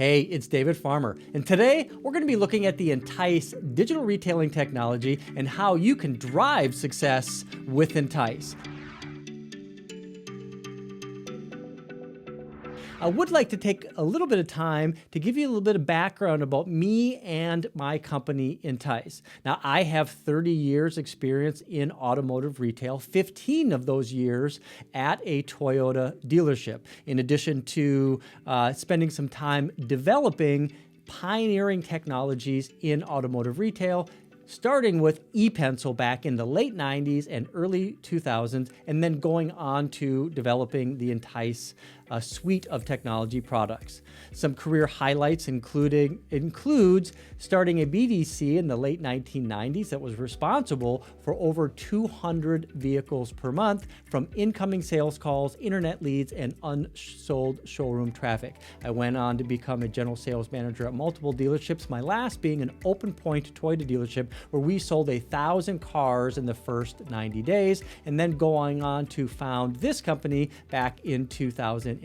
Hey, it's David Farmer, and today we're going to be looking at the INTICE digital retailing technology and how you can drive success with INTICE. I would like to take a little bit of time to give you a little bit of background about me and my company, INTICE. Now, I have 30 years experience in automotive retail, 15 of those years at a Toyota dealership, in addition to spending some time developing pioneering technologies in automotive retail, starting with ePencil back in the late 90s and early 2000s, and then going on to developing the INTICE suite of technology products. Some career highlights includes starting a BDC in the late 1990s that was responsible for over 200 vehicles per month from incoming sales calls, internet leads, and unsold showroom traffic. I went on to become a general sales manager at multiple dealerships, my last being an Open Point Toyota dealership where we sold 1,000 cars in the first 90 days, and then going on to found this company back in 2011.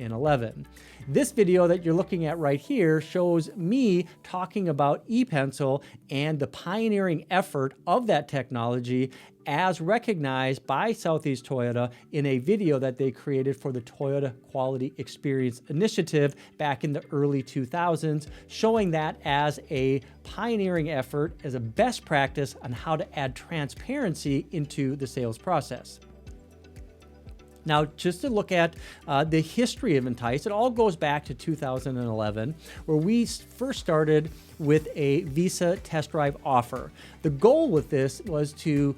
This video that you're looking at right here shows me talking about ePencil and the pioneering effort of that technology as recognized by Southeast Toyota in a video that they created for the Toyota Quality Experience Initiative back in the early 2000s, showing that as a pioneering effort, as a best practice on how to add transparency into the sales process. Now, just to look at the history of INTICE, it all goes back to 2011, where we first started with a Visa test drive offer. The goal with this was to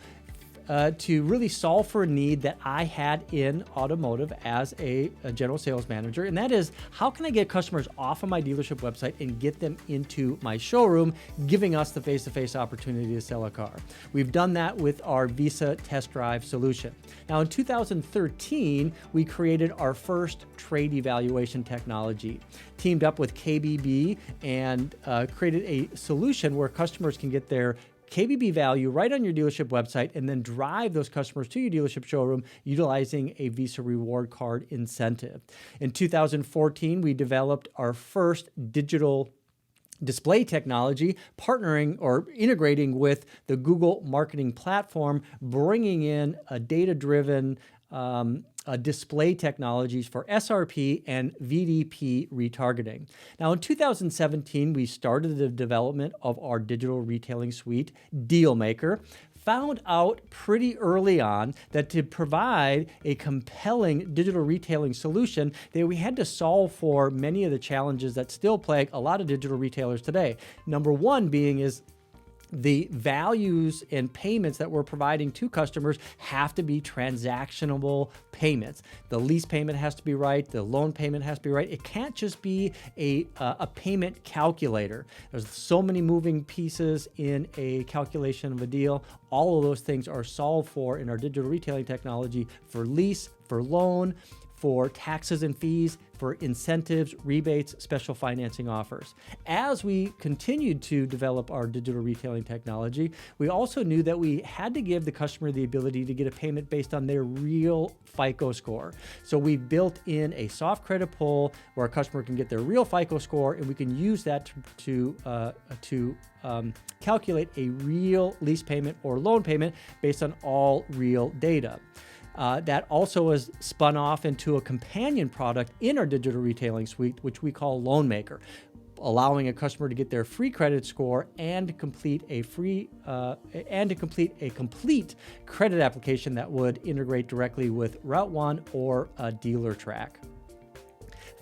really solve for a need that I had in automotive as a general sales manager, and that is, how can I get customers off of my dealership website and get them into my showroom, giving us the face-to-face opportunity to sell a car. We've done that with our Visa test drive solution. Now, in 2013, we created our first trade evaluation technology, teamed up with KBB, and created a solution where customers can get their KBB value right on your dealership website and then drive those customers to your dealership showroom utilizing a Visa reward card incentive. In 2014, we developed our first digital display technology, partnering or integrating with the Google marketing platform, bringing in a data-driven display technologies for SRP and VDP retargeting. Now, in 2017, we started the development of our digital retailing suite, Dealmaker. Found out pretty early on that to provide a compelling digital retailing solution, that we had to solve for many of the challenges that still plague a lot of digital retailers today. Number one being is the values and payments that we're providing to customers have to be transactionable payments. The lease payment has to be right. The loan payment has to be right. It can't just be a payment calculator. There's so many moving pieces in a calculation of a deal. All of those things are solved for in our digital retailing technology for lease, for loan, for taxes and fees, for incentives, rebates, special financing offers. As we continued to develop our digital retailing technology, we also knew that we had to give the customer the ability to get a payment based on their real FICO score. So we built in a soft credit pull where a customer can get their real FICO score, and we can use that to calculate a real lease payment or loan payment based on all real data. That also was spun off into a companion product in our digital retailing suite, which we call Loanmaker, allowing a customer to get their free credit score and complete a complete credit application that would integrate directly with Route 1 or a dealer track.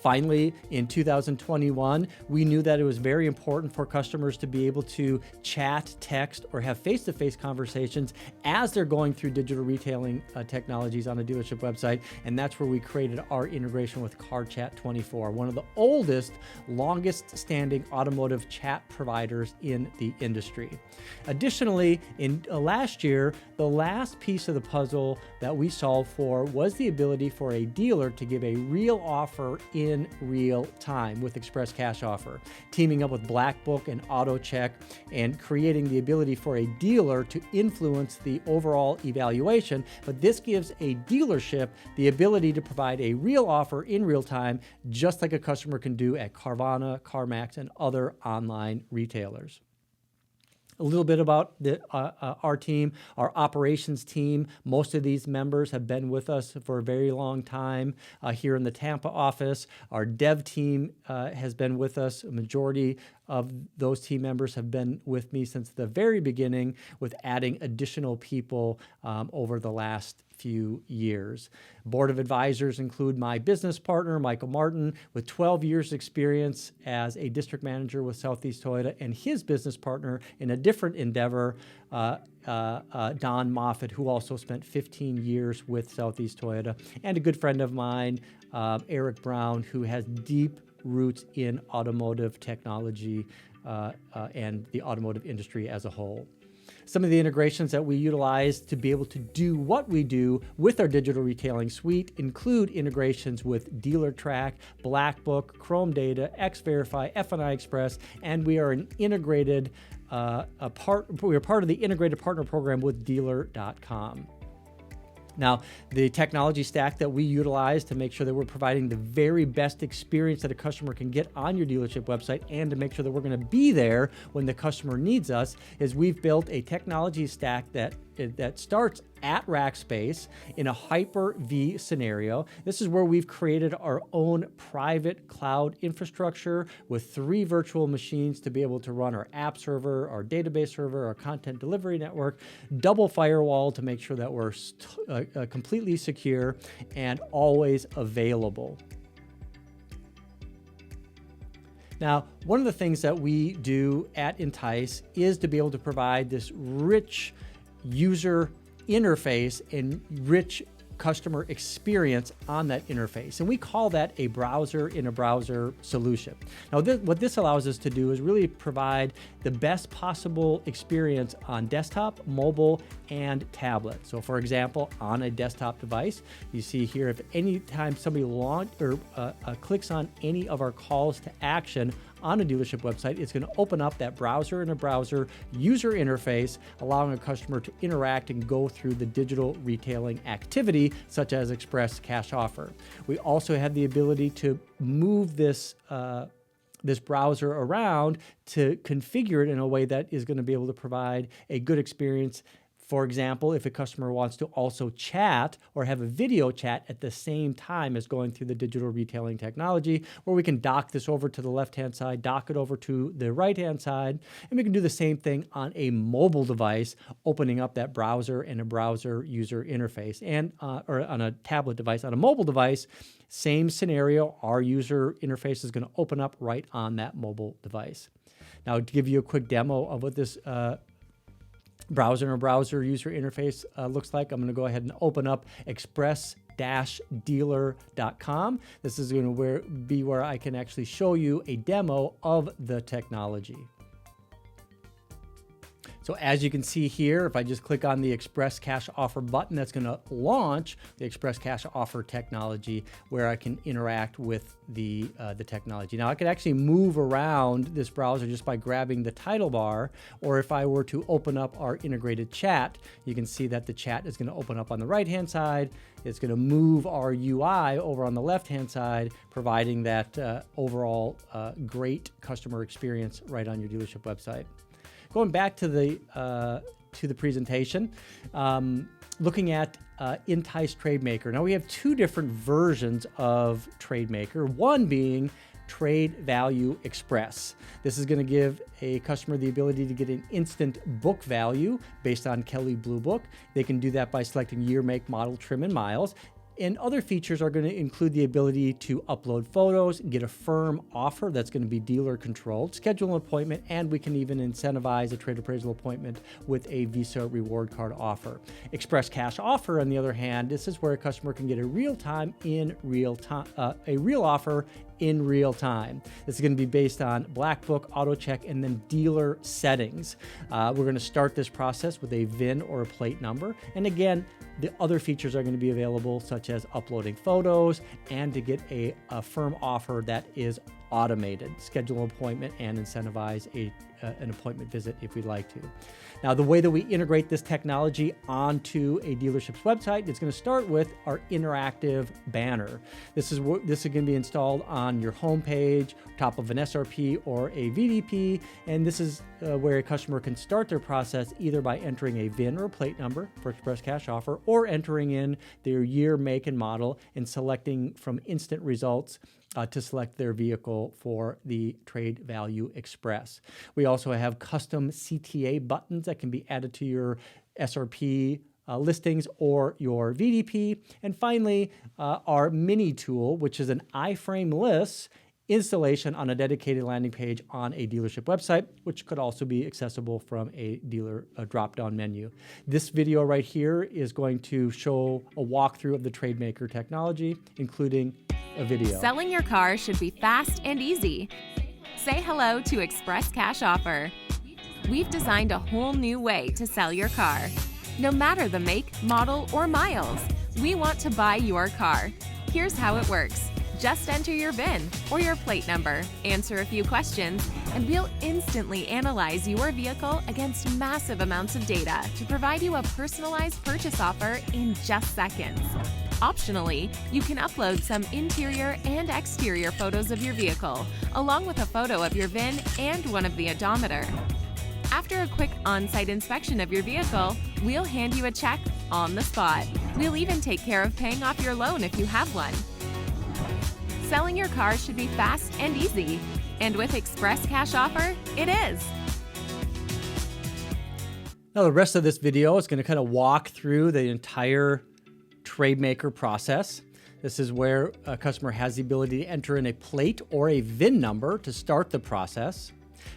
Finally, in 2021, we knew that it was very important for customers to be able to chat, text, or have face-to-face conversations as they're going through digital retailing technologies on a dealership website, and that's where we created our integration with CarChat24, one of the oldest, longest-standing automotive chat providers in the industry. Additionally, in last year, the last piece of the puzzle that we solved for was the ability for a dealer to give a real offer in in real time with Express Cash Offer, teaming up with Black Book and AutoCheck and creating the ability for a dealer to influence the overall evaluation. But this gives a dealership the ability to provide a real offer in real time, just like a customer can do at Carvana, CarMax, and other online retailers. A little bit about our team, our operations team. Most of these members have been with us for a very long time here in the Tampa office. Our dev team has been with us. A majority of those team members have been with me since the very beginning, with adding additional people over the last few years. Board of advisors include my business partner, Michael Martin, with 12 years experience as a district manager with Southeast Toyota, and his business partner in a different endeavor, Don Moffitt, who also spent 15 years with Southeast Toyota, and a good friend of mine, Eric Brown, who has deep roots in automotive technology and the automotive industry as a whole. Some of the integrations that we utilize to be able to do what we do with our digital retailing suite include integrations with DealerTrack, Black Book, Chrome Data, X-Verify, F&I Express, and we are an integrated we are part of the integrated partner program with Dealer.com. Now, the technology stack that we utilize to make sure that we're providing the very best experience that a customer can get on your dealership website, and to make sure that we're going to be there when the customer needs us, is we've built a technology stack that starts at Rackspace in a Hyper-V scenario. This is where we've created our own private cloud infrastructure with 3 virtual machines to be able to run our app server, our database server, our content delivery network, double firewall to make sure that we're completely secure and always available. Now, one of the things that we do at INTICE is to be able to provide this rich user interface and rich customer experience on that interface. And we call that a browser in a browser solution. Now, what this allows us to do is really provide the best possible experience on desktop, mobile, and tablet. So for example, on a desktop device, you see here, if any time somebody clicks on any of our calls to action on a dealership website, it's going to open up that browser in a browser user interface, allowing a customer to interact and go through the digital retailing activity, such as Express Cash Offer. We also have the ability to move this browser around to configure it in a way that is going to be able to provide a good experience. For example, if a customer wants to also chat or have a video chat at the same time as going through the digital retailing technology, where we can dock this over to the left-hand side, dock it over to the right-hand side, and we can do the same thing on a mobile device, opening up that browser and a browser user interface, and or on a tablet device. On a mobile device, same scenario, our user interface is going to open up right on that mobile device. Now, to give you a quick demo of what this browser and browser user interface looks like, I'm going to go ahead and open up express-dealer.com. This is going to be where I can actually show you a demo of the technology. So as you can see here, if I just click on the Express Cash Offer button, that's going to launch the Express Cash Offer technology, where I can interact with the technology. Now, I could actually move around this browser just by grabbing the title bar, or if I were to open up our integrated chat, you can see that the chat is going to open up on the right-hand side. It's going to move our UI over on the left-hand side, providing that overall great customer experience right on your dealership website. Going back to the presentation, looking at INTICE Trademaker. Now, we have 2 different versions of Trademaker, one being Trade Value Express. This is going to give a customer the ability to get an instant book value based on Kelley Blue Book. They can do that by selecting year, make, model, trim, and miles. And other features are going to include the ability to upload photos, get a firm offer that's going to be dealer controlled, schedule an appointment, and we can even incentivize a trade appraisal appointment with a Visa reward card offer. Express Cash Offer, on the other hand, this is where a customer can get a real offer in real time. This is going to be based on Black Book, auto check, and then dealer settings. We're going to start this process with a VIN or a plate number. And again, the other features are going to be available, such as uploading photos and to get a firm offer that is automated. Schedule an appointment and incentivize an appointment visit if we'd like to. Now, the way that we integrate this technology onto a dealership's website is going to start with our interactive banner. This is going to be installed on your homepage, top of an SRP or a VDP, and this is where a customer can start their process either by entering a VIN or plate number for Express Cash Offer, or entering in their year, make, and model and selecting from instant results to select their vehicle for the Trade Value Express. We also have custom CTA buttons that can be added to your SRP listings or your VDP. And finally, our mini tool, which is an iframe list installation on a dedicated landing page on a dealership website, which could also be accessible from a dealer drop-down menu. This video right here is going to show a walkthrough of the Trademaker technology, including a video. Selling your car should be fast and easy. Say hello to Express Cash Offer. We've designed a whole new way to sell your car. No matter the make, model, or miles, we want to buy your car. Here's how it works. Just enter your VIN or your plate number, answer a few questions, and we'll instantly analyze your vehicle against massive amounts of data to provide you a personalized purchase offer in just seconds. Optionally, you can upload some interior and exterior photos of your vehicle, along with a photo of your VIN and one of the odometer. After a quick on-site inspection of your vehicle, we'll hand you a check on the spot. We'll even take care of paying off your loan if you have one. Selling your car should be fast and easy. And with Express Cash Offer, it is. Now, the rest of this video is going to kind of walk through the entire Trademaker process. This is where a customer has the ability to enter in a plate or a VIN number to start the process.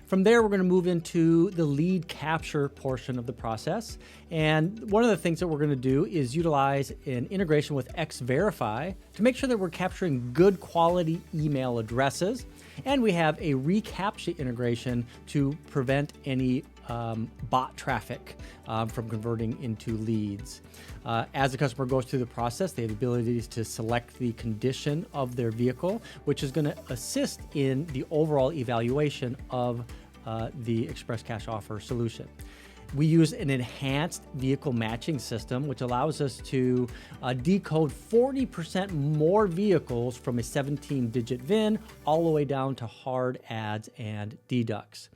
From there, we're going to move into the lead capture portion of the process. And one of the things that we're going to do is utilize an integration with Xverify to make sure that we're capturing good quality email addresses. And we have a reCAPTCHA integration to prevent any bot traffic from converting into leads. As the customer goes through the process, they have the ability to select the condition of their vehicle, which is going to assist in the overall evaluation of the Express Cash Offer solution. We use an enhanced vehicle matching system, which allows us to decode 40% more vehicles from a 17-digit VIN all the way down to hard adds and deducts.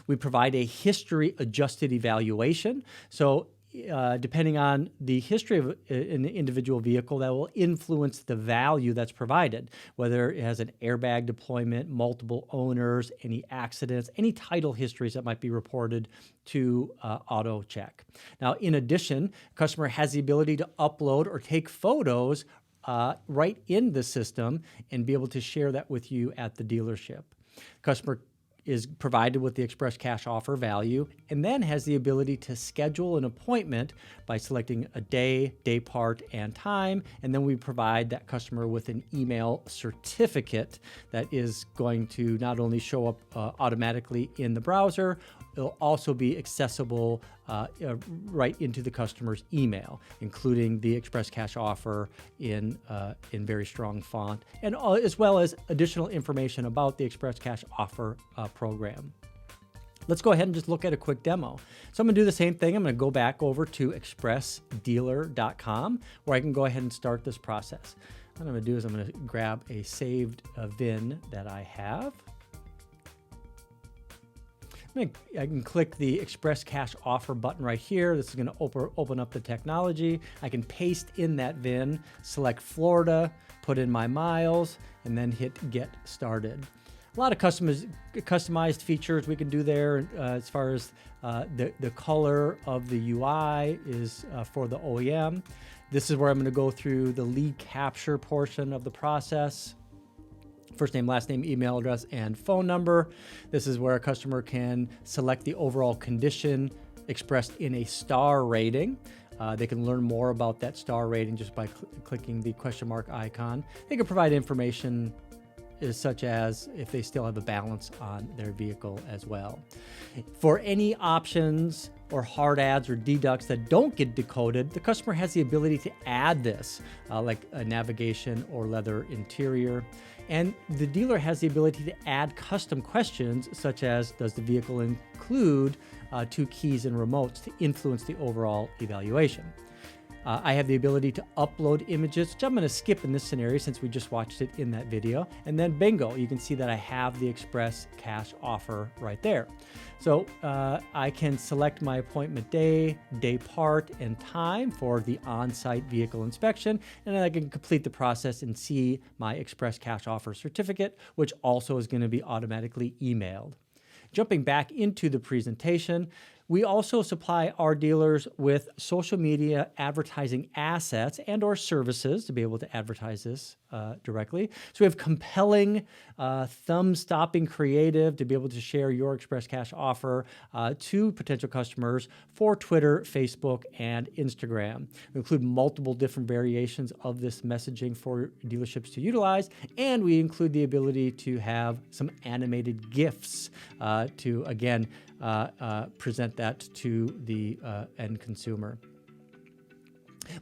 We provide a history adjusted evaluation. So depending on the history of an individual vehicle, that will influence the value that's provided, whether it has an airbag deployment, multiple owners, any accidents, any title histories that might be reported to auto check. Now, in addition, customer has the ability to upload or take photos right in the system and be able to share that with you at the dealership. Customer is provided with the Express Cash Offer value and then has the ability to schedule an appointment by selecting a day, day part, and time. And then we provide that customer with an email certificate that is going to not only show up automatically in the browser, it'll also be accessible right into the customer's email, including the Express Cash Offer in very strong font, and as well as additional information about the Express Cash Offer program. Let's go ahead and just look at a quick demo. So I'm going to do the same thing. I'm going to go back over to expressdealer.com where I can go ahead and start this process. What I'm going to do is I'm going to grab a saved VIN that I have. I can click the Express Cash Offer button right here. This is going to open up the technology. I can paste in that VIN, select Florida, put in my miles, and then hit Get Started. A lot of customized features we can do there as far as the color of the UI is for the OEM. This is where I'm going to go through the lead capture portion of the process. First name, last name, email address, and phone number. This is where a customer can select the overall condition expressed in a star rating. They can learn more about that star rating just by clicking the question mark icon. They can provide information such as if they still have a balance on their vehicle as well. For any options or hard adds or deducts that don't get decoded, the customer has the ability to add this, like a navigation or leather interior. And the dealer has the ability to add custom questions, such as, does the vehicle include 2 keys and remotes, to influence the overall evaluation. I have the ability to upload images, which I'm going to skip in this scenario since we just watched it in that video. And then bingo, you can see that I have the express cash offer right there. So I can select my appointment day, day part, and time for the on-site vehicle inspection, and then I can complete the process and see my express cash offer certificate, which also is going to be automatically emailed. Jumping back into the presentation, we also supply our dealers with social media advertising assets and or services to be able to advertise this directly. So we have compelling, thumb-stopping creative to be able to share your Express Cash offer to potential customers for Twitter, Facebook, and Instagram. We include multiple different variations of this messaging for dealerships to utilize, and we include the ability to have some animated GIFs to, again, present that to the end consumer.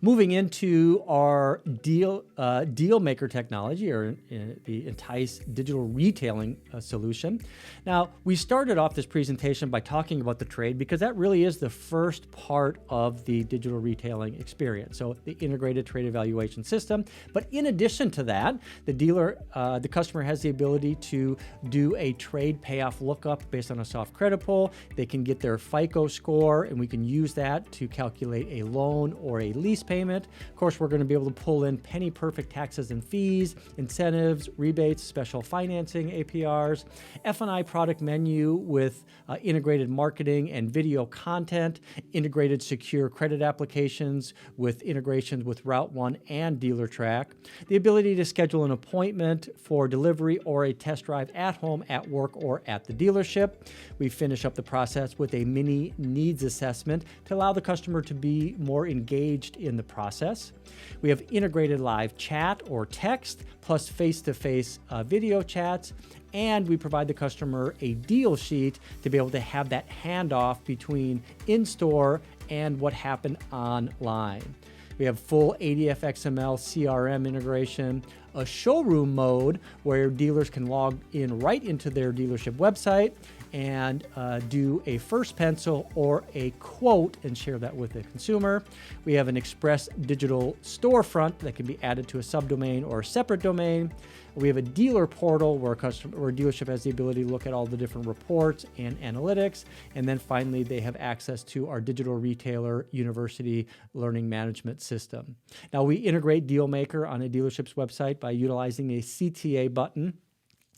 Moving into our Dealmaker technology, or the INTICE digital retailing solution. Now, we started off this presentation by talking about the trade because that really is the first part of the digital retailing experience. So the integrated trade evaluation system. But in addition to that, the customer has the ability to do a trade payoff lookup based on a soft credit pull. They can get their FICO score, and we can use that to calculate a loan or a lease payment. Of course, we're going to be able to pull in penny perfect taxes and fees, incentives, rebates, special financing, APRs, F&I product menu with integrated marketing and video content, integrated secure credit applications with integrations with Route 1 and DealerTrack, the ability to schedule an appointment for delivery or a test drive at home, at work, or at the dealership. We finish up the process with a mini needs assessment to allow the customer to be more engaged in the process. We have integrated live chat or text, plus face-to-face video chats, and we provide the customer a deal sheet to be able to have that handoff between in-store and what happened online. We have full ADF XML CRM integration, a showroom mode where dealers can log in right into their dealership website and do a first pencil or a quote and share that with the consumer. We have an express digital storefront that can be added to a subdomain or a separate domain. We have a dealer portal where a dealership has the ability to look at all the different reports and analytics. And then finally, they have access to our digital retailer university learning management system. Now, we integrate Dealmaker on a dealership's website by utilizing a CTA button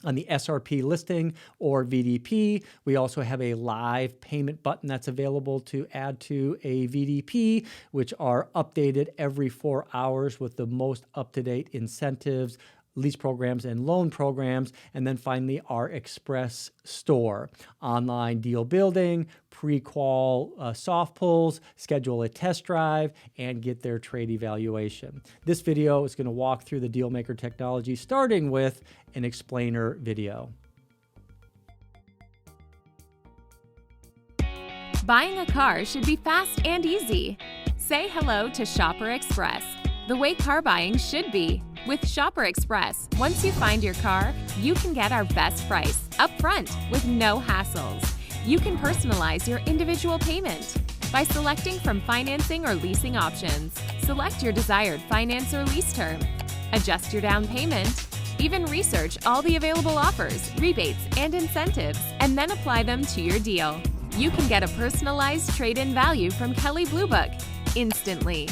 on the SRP listing or VDP. We also have a live payment button that's available to add to a VDP, which are updated every 4 hours with the most up-to-date incentives, lease programs, and loan programs. And then finally, our Express Store, online deal building, pre-qual soft pulls, schedule a test drive, and get their trade evaluation. This video is going to walk through the Dealmaker technology, starting with an explainer video. Buying a car should be fast and easy. Say hello to Shopper Express, the way car buying should be. With Shopper Express, once you find your car, you can get our best price up front with no hassles. You can personalize your individual payment by selecting from financing or leasing options. Select your desired finance or lease term. Adjust your down payment. Even research all the available offers, rebates, and incentives, and then apply them to your deal. You can get a personalized trade-in value from Kelley Blue Book instantly.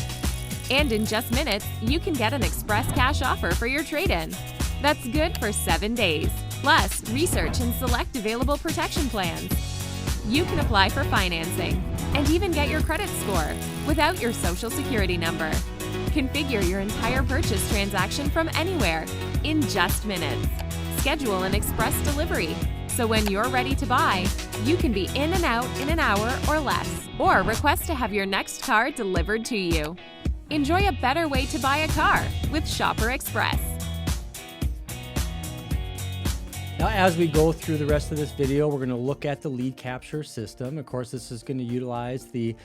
And in just minutes, you can get an express cash offer for your trade-in. That's good for 7 days. Plus, research and select available protection plans. You can apply for financing and even get your credit score without your social security number. Configure your entire purchase transaction from anywhere in just minutes. Schedule an express delivery, so when you're ready to buy, you can be in and out in an hour or less. Or request to have your next car delivered to you. Enjoy a better way to buy a car with Shopper Express. Now, as we go through the rest of this video, we're going to look at the lead capture system. Of course, this is going to utilize the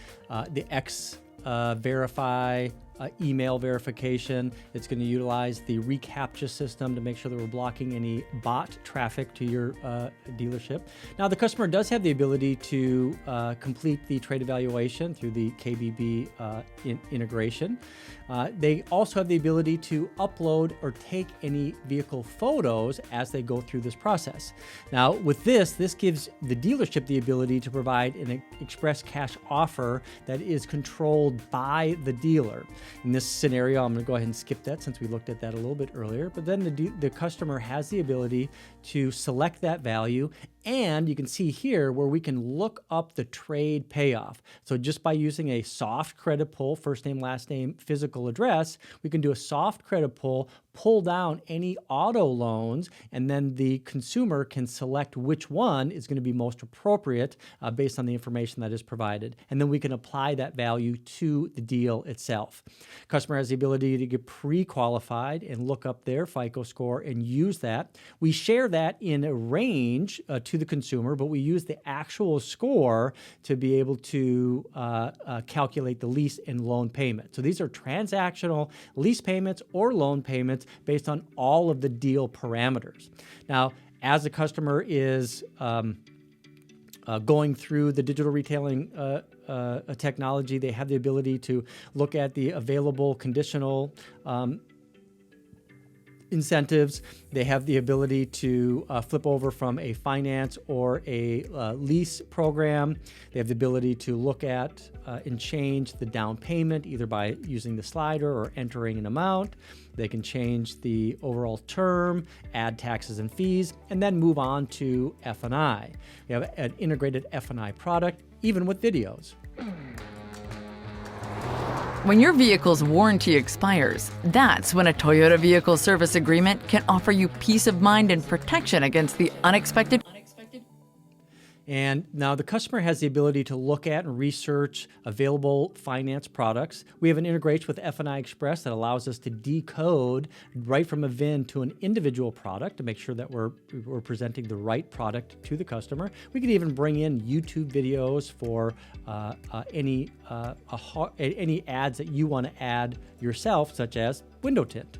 Verify email verification. It's going to utilize the reCAPTCHA system to make sure that we're blocking any bot traffic to your dealership. Now, the customer does have the ability to complete the trade evaluation through the KBB integration. They also have the ability to upload or take any vehicle photos as they go through this process. Now, with this gives the dealership the ability to provide an express cash offer that is controlled by the dealer. In this scenario, I'm going to go ahead and skip that since we looked at that a little bit earlier, but then the customer has the ability to select that value, and you can see here where we can look up the trade payoff. So just by using a soft credit pull, first name, last name, physical address, we can do a soft credit pull down any auto loans, and then the consumer can select which one is going to be most appropriate based on the information that is provided. And then we can apply that value to the deal itself. Customer has the ability to get pre-qualified and look up their FICO score and use that. We share that in a range to the consumer, but we use the actual score to be able to calculate the lease and loan payment. So these are transactional lease payments or loan payments based on all of the deal parameters. Now, as the customer is going through the digital retailing technology, they have the ability to look at the available conditional incentives. They have the ability to flip over from a finance or a lease program. They have the ability to look at and change the down payment either by using the slider or entering an amount. They can change the overall term, add taxes and fees, and then move on to F&I. We have an integrated F&I product, even with videos. When your vehicle's warranty expires, that's when a Toyota Vehicle Service Agreement can offer you peace of mind and protection against the unexpected. And now the customer has the ability to look at and research available finance products. We have an integration with F&I Express that allows us to decode right from a VIN to an individual product to make sure that we're presenting the right product to the customer. We can even bring in YouTube videos for any ads that you want to add yourself, such as window tint.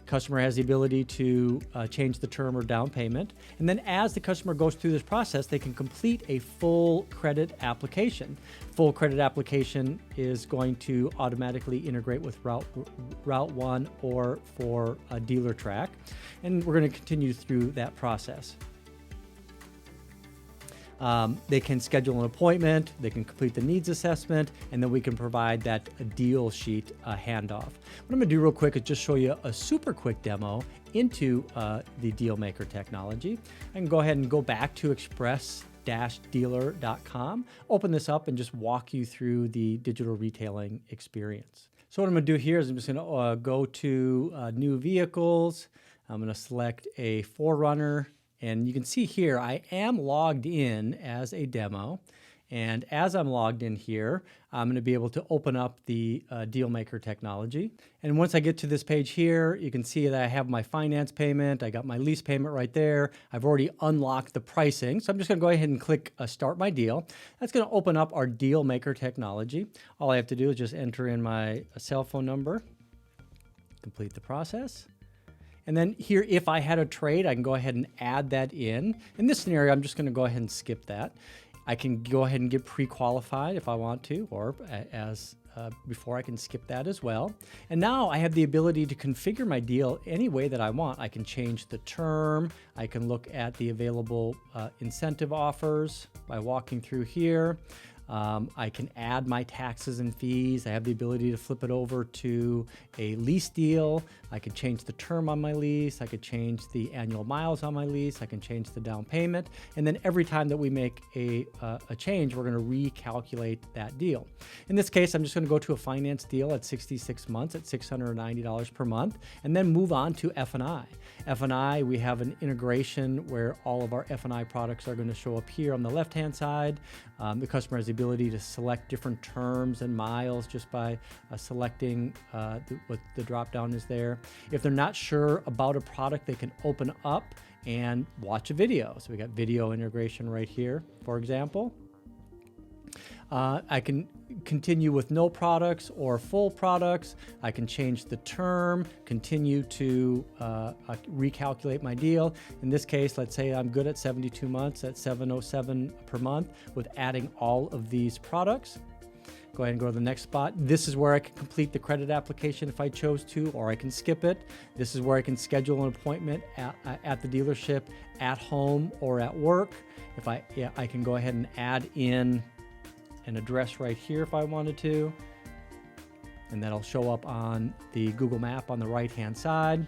Customer has the ability to change the term or down payment. And then as the customer goes through this process, they can complete a full credit application. Full credit application is going to automatically integrate with Route 1 or for a dealer track. And we're going to continue through that process. They can schedule an appointment, they can complete the needs assessment, and then we can provide that deal sheet handoff. What I'm going to do real quick is just show you a super quick demo into the Dealmaker technology. I can go ahead and go back to express-dealer.com, open this up, and just walk you through the digital retailing experience. So what I'm going to do here is I'm just going to go to new vehicles. I'm going to select a 4Runner. And you can see here, I am logged in as a demo. And as I'm logged in here, I'm going to be able to open up the Dealmaker technology. And once I get to this page here, you can see that I have my finance payment. I got my lease payment right there. I've already unlocked the pricing. So I'm just going to go ahead and click Start My Deal. That's going to open up our Dealmaker technology. All I have to do is just enter in my cell phone number, complete the process. And then here, if I had a trade, I can go ahead and add that in. In this scenario, I'm just going to go ahead and skip that. I can go ahead and get pre-qualified if I want to, or as before, I can skip that as well. And now I have the ability to configure my deal any way that I want. I can change the term. I can look at the available incentive offers by walking through here. I can add my taxes and fees. I have the ability to flip it over to a lease deal. I could change the term on my lease. I could change the annual miles on my lease. I can change the down payment. And then every time that we make a change, we're going to recalculate that deal. In this case, I'm just going to go to a finance deal at 66 months at $690 per month, and then move on to F&I. F&I, we have an integration where all of our F&I products are going to show up here on the left-hand side. The customer has the ability to select different terms and miles just by selecting what the drop-down is there. there. If they're not sure about a product, they can open up and watch a video. So we got video integration right here, for example. I can continue with no products or full products. I can change the term, continue to recalculate my deal. In this case, let's say I'm good at 72 months at $707 per month with adding all of these products. Go ahead and go to the next spot. This is where I can complete the credit application if I chose to, or I can skip it. This is where I can schedule an appointment at the dealership, at home, or at work. If I can go ahead and add in an address right here if I wanted to, and that'll show up on the Google map on the right hand side.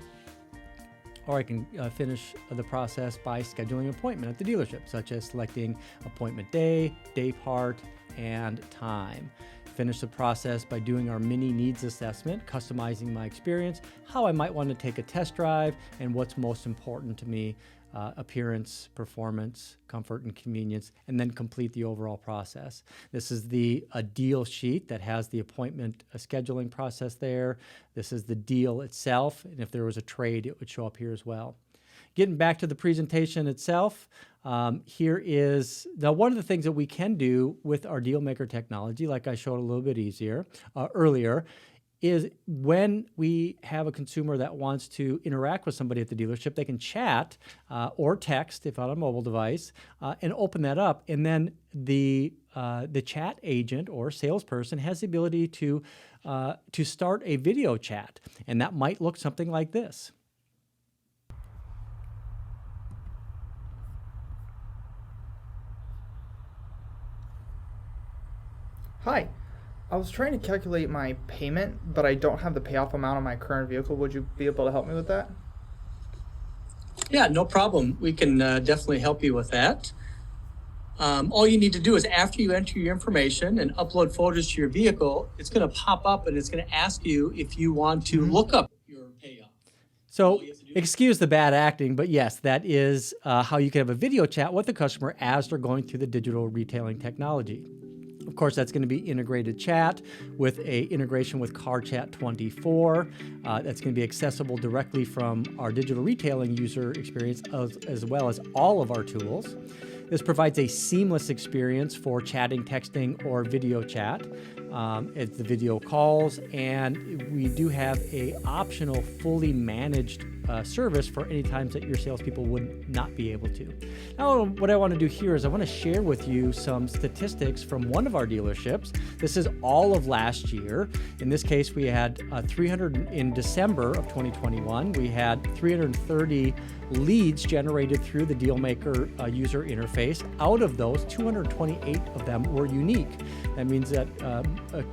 Or I can finish the process by scheduling an appointment at the dealership, such as selecting appointment day, day part, and time. Finish the process by doing our mini needs assessment, customizing my experience, how I might want to take a test drive, and what's most important to me, appearance, performance, comfort, and convenience, and then complete the overall process. This is a deal sheet that has the appointment scheduling process there. This is the deal itself, and if there was a trade, it would show up here as well. Getting back to the presentation itself, here is, now one of the things that we can do with our Dealmaker technology, like I showed a little bit earlier, is when we have a consumer that wants to interact with somebody at the dealership, they can chat or text if on a mobile device and open that up. And then the chat agent or salesperson has the ability to start a video chat. And that might look something like this. Hi, I was trying to calculate my payment, but I don't have the payoff amount on my current vehicle. Would you be able to help me with that? Yeah, no problem. We can definitely help you with that. All you need to do is after you enter your information and upload photos to your vehicle, it's going to pop up and it's going to ask you if you want to look up your payoff. So excuse the bad acting, but yes, that is how you can have a video chat with the customer as they're going through the digital retailing technology. Of course, that's going to be integrated chat with a integration with CarChat 24. That's going to be accessible directly from our digital retailing user experience as well as all of our tools. This provides a seamless experience for chatting, texting, or video chat. It's the video calls, and we do have a optional fully managed service for any times that your salespeople would not be able to. Now, what I want to do here is I want to share with you some statistics from one of our dealerships. This is all of last year. In this case, we had in December of 2021, we had 330 leads generated through the Dealmaker user interface. Out of those, 228 of them were unique. That means that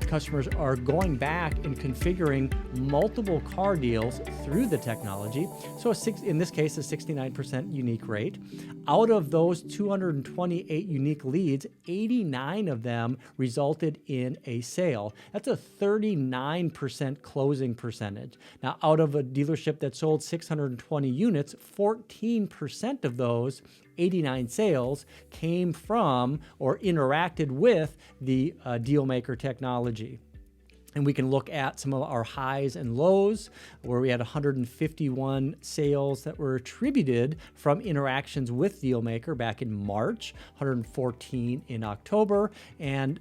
customers are going back and configuring multiple car deals through the technology. So in this case, a 69% unique rate. Out of those 228 unique leads, 89 of them resulted in a sale. That's a 39% closing percentage. Now, out of a dealership that sold 620 units, 14% of those 89 sales came from or interacted with the Dealmaker technology. And we can look at some of our highs and lows, where we had 151 sales that were attributed from interactions with Dealmaker back in March, 114 in October, and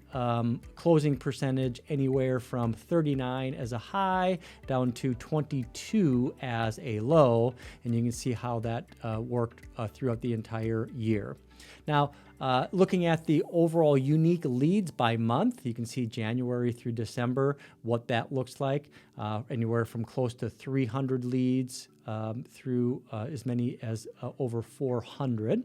closing percentage anywhere from 39 as a high down to 22 as a low. And you can see how that worked throughout the entire year. Now, looking at the overall unique leads by month, you can see January through December, what that looks like, anywhere from close to 300 leads through as many as over 400.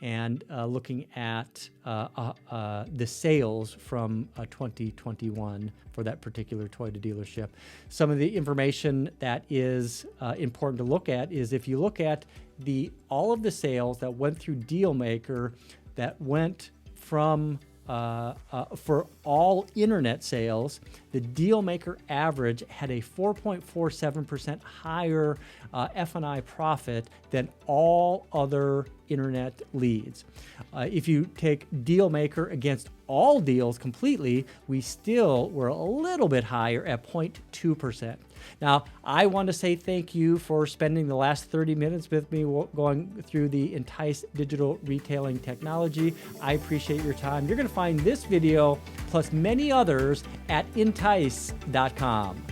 And looking at the sales from 2021 for that particular Toyota dealership. Some of the information that is important to look at is if you look at all of the sales that went through Dealmaker that went from for all internet sales, the Dealmaker average had a 4.47% higher F&I profit than all other internet leads. If you take Dealmaker against all deals completely, we still were a little bit higher at 0.2%. Now, I want to say thank you for spending the last 30 minutes with me going through the INTICE digital retailing technology. I appreciate your time. You're going to find this video plus many others at INTICE.com.